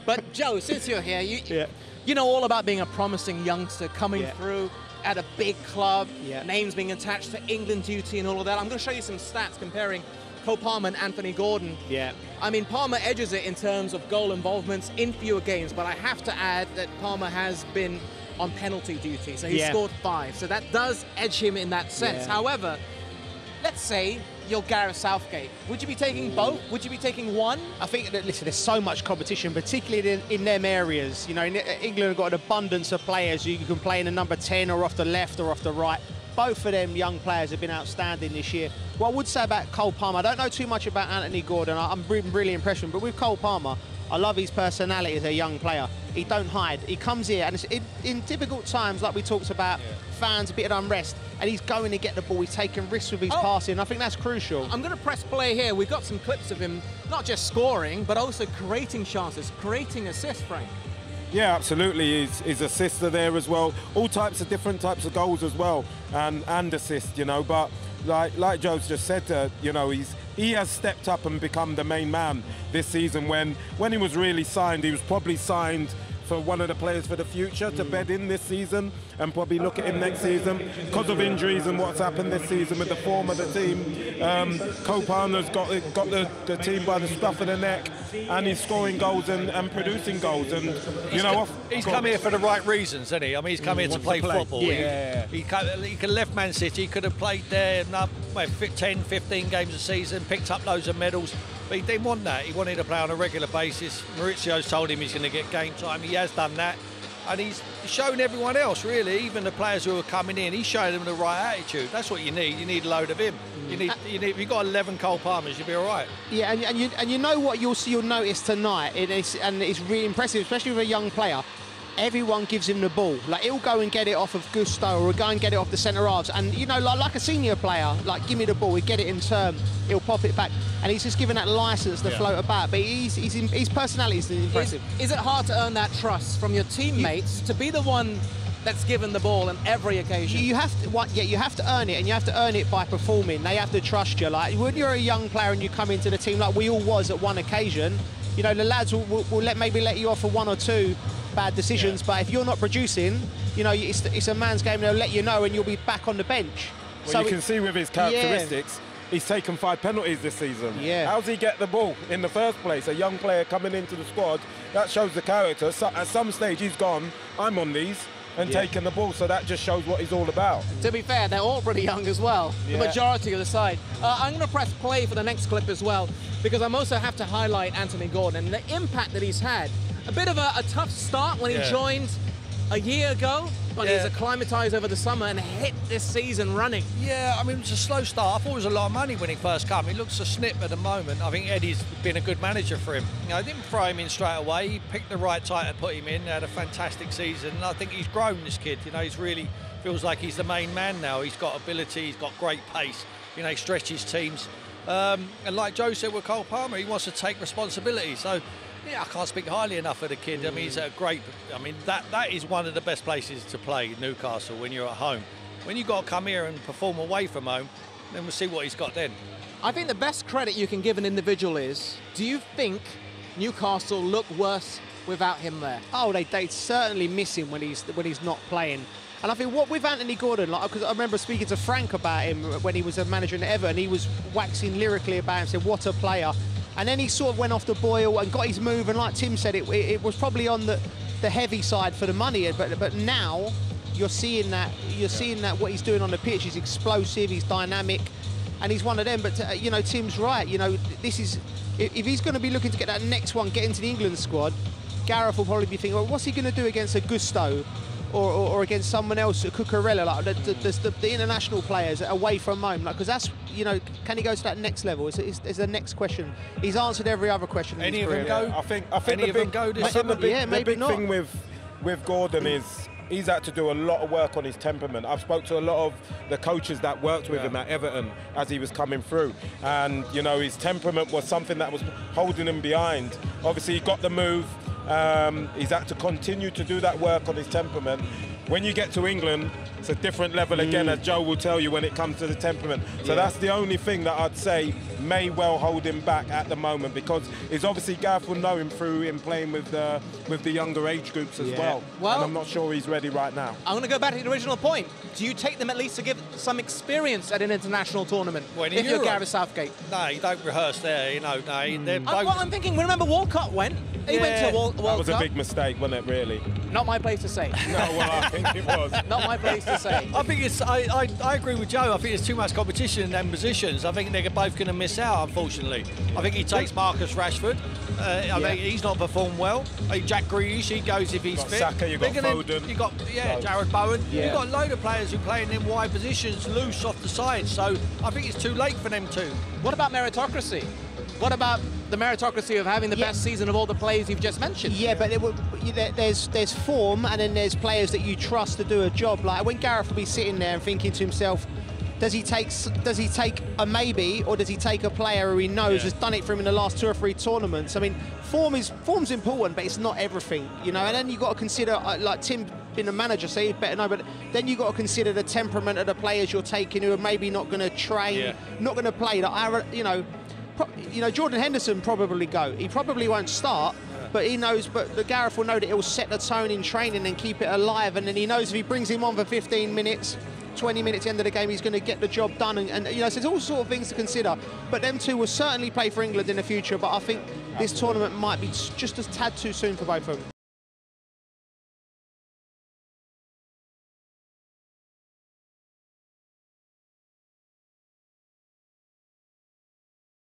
But Joe, since you're here, you know all about being a promising youngster coming through at a big club, names being attached to England duty and all of that. I'm going to show you some stats comparing Cole Palmer and Anthony Gordon. I mean, Palmer edges it in terms of goal involvements in fewer games, but I have to add that Palmer has been on penalty duty, so he scored 5. So that does edge him in that sense. However, let's say you're Gareth Southgate. Would you be taking both? Would you be taking one? I think that, listen, there's so much competition, particularly in them areas. You know, England have got an abundance of players. You can play in a number 10 or off the left or off the right. Both of them young players have been outstanding this year. What I would say about Cole Palmer, I don't know too much about Anthony Gordon. I'm really impressed with him, but with Cole Palmer, I love his personality as a young player. He don't hide. He comes here, and it's in difficult times, like we talked about, fans, a bit of unrest, and he's going to get the ball. He's taking risks with his passing. I think that's crucial. I'm going to press play here. We've got some clips of him not just scoring, but also creating chances, creating assists, Frank. Yeah, absolutely. His assists are there as well. All types of different types of goals as well, and assists, you know. But like Joe's just said, you know, he has stepped up and become the main man this season. When he was really signed, he was probably signed for one of the players for the future to bed in this season, and probably look at him next season because of injuries and what's happened this season with the form of the team. Cole Palmer's got the team by the scruff of the neck, and he's scoring goals and producing goals. And he's come here for the right reasons, isn't he? I mean, he's come here to play football. He could left Man City. He could have played there 10, 15 games a season, picked up loads of medals. But he didn't want that. He wanted to play on a regular basis. Maurizio's told him he's going to get game time. He has done that. And he's shown everyone else, really, even the players who are coming in, he's showing them the right attitude. That's what you need. You need a load of him. If you've got 11 Cole Palmers, you'll be all right. Yeah, and you know what you'll notice tonight, it's really impressive, especially with a young player. Everyone gives him the ball. Like, he'll go and get it off of Gusto, or go and get it off the centre halves. And, you know, like a senior player, like, give me the ball, he'll get it in turn, he'll pop it back. And he's just given that licence to float about. But his personality is impressive. Is it hard to earn that trust from your teammates to be the one that's given the ball on every occasion? You have to, you have to earn it, and you have to earn it by performing. They have to trust you. Like, when you're a young player and you come into the team, like we all was at one occasion, you know, the lads will maybe let you off for 1 or 2 bad decisions, but if you're not producing, you know, it's a man's game. They'll let you know, and you'll be back on the bench. Well, so you can see with his characteristics, he's taken 5 penalties this season. How's he get the ball in the first place? A young player coming into the squad, that shows the character. So at some stage, he's gone, I'm on these, and taking the ball, so that just shows what he's all about. To be fair, they're all pretty young as well, the majority of the side. I'm going to press play for the next clip as well, because I also have to highlight Anthony Gordon and the impact that he's had. A bit of a tough start when he joined a year ago, but he's acclimatised over the summer and hit this season running. Yeah, I mean, it was a slow start. I thought it was a lot of money when he first came. He looks a snip at the moment. I think Eddie's been a good manager for him. You know, I didn't throw him in straight away. He picked the right time to put him in. He had a fantastic season. And I think he's grown, this kid. You know, he's really feels like he's the main man now. He's got ability. He's got great pace. You know, he stretches teams. And like Joe said with Cole Palmer, he wants to take responsibility. So, yeah, I can't speak highly enough of the kid. I mean, he's a great... I mean, that is one of the best places to play, Newcastle, when you're at home. When you've got to come here and perform away from home, then we'll see what he's got then. I think the best credit you can give an individual is, do you think Newcastle look worse without him there? Oh, they certainly miss him when he's not playing. And I think what with Anthony Gordon, like, because I remember speaking to Frank about him when he was a manager in Everton, he was waxing lyrically about him, saying what a player. And then he sort of went off the boil and got his move, and like Tim said, it was probably on the heavy side for the money. But now you're seeing that what he's doing on the pitch is explosive, he's dynamic, and he's one of them. But you know, Tim's right. You know, this is if he's going to be looking to get that next one, get into the England squad, Gareth will probably be thinking, well, what's he going to do against a Gusto? Or against someone else, Cucurella, like the international players away from home, like, because that's, you know, can he go to that next level? Is the next question. He's answered every other question. Any of them go? I think the big thing with Gordon is he's had to do a lot of work on his temperament. I've spoke to a lot of the coaches that worked with him at Everton as he was coming through, and you know, his temperament was something that was holding him behind. Obviously, he got the move. He's had to continue to do that work on his temperament, when you get to England, it's a different level again, as Joe will tell you, when it comes to the temperament. So that's the only thing that I'd say may well hold him back at the moment, because it's obviously Gareth will know him through him playing with the younger age groups as well. And I'm not sure he's ready right now. I'm going to go back to the original point. Do you take them at least to give some experience at an international tournament if you're Gareth Southgate? No, you don't rehearse there, you know. No, they're both... I'm thinking, remember Walcott went? He went to World Cup. That was a big mistake, wasn't it, really? Not my place to say. No, well, I think it was. Not my place to say. I think it's. I agree with Joe. I think it's too much competition in them positions. I think they're both going to miss out, unfortunately. I think he takes Marcus Rashford. I mean, he's not performed well. Jack Grealish, he goes if he's fit. Saka, you've got Foden. You got Jared Bowen. You've got a load of players who play in them wide positions, loose off the side. So I think it's too late for them too. What about meritocracy? What about the meritocracy of having the best season of all the players you've just mentioned? Yeah, but there's form, and then there's players that you trust to do a job. Like when Gareth will be sitting there and thinking to himself, does he take a maybe, or does he take a player who he knows has done it for him in the last 2 or 3 tournaments? I mean, form's important, but it's not everything, you know. And then you've got to consider, like Tim being a manager, so he'd better know, but then you've got to consider the temperament of the players you're taking, who are maybe not going to train, not going to play. Like, you know, Jordan Henderson probably go. He probably won't start, but he knows. But the Gareth will know that he'll set the tone in training and keep it alive. And then he knows if he brings him on for 15 minutes, 20 minutes at the end of the game, he's going to get the job done. And you know, so there's all sort of things to consider. But them two will certainly play for England in the future. But I think this tournament might be just a tad too soon for both of them.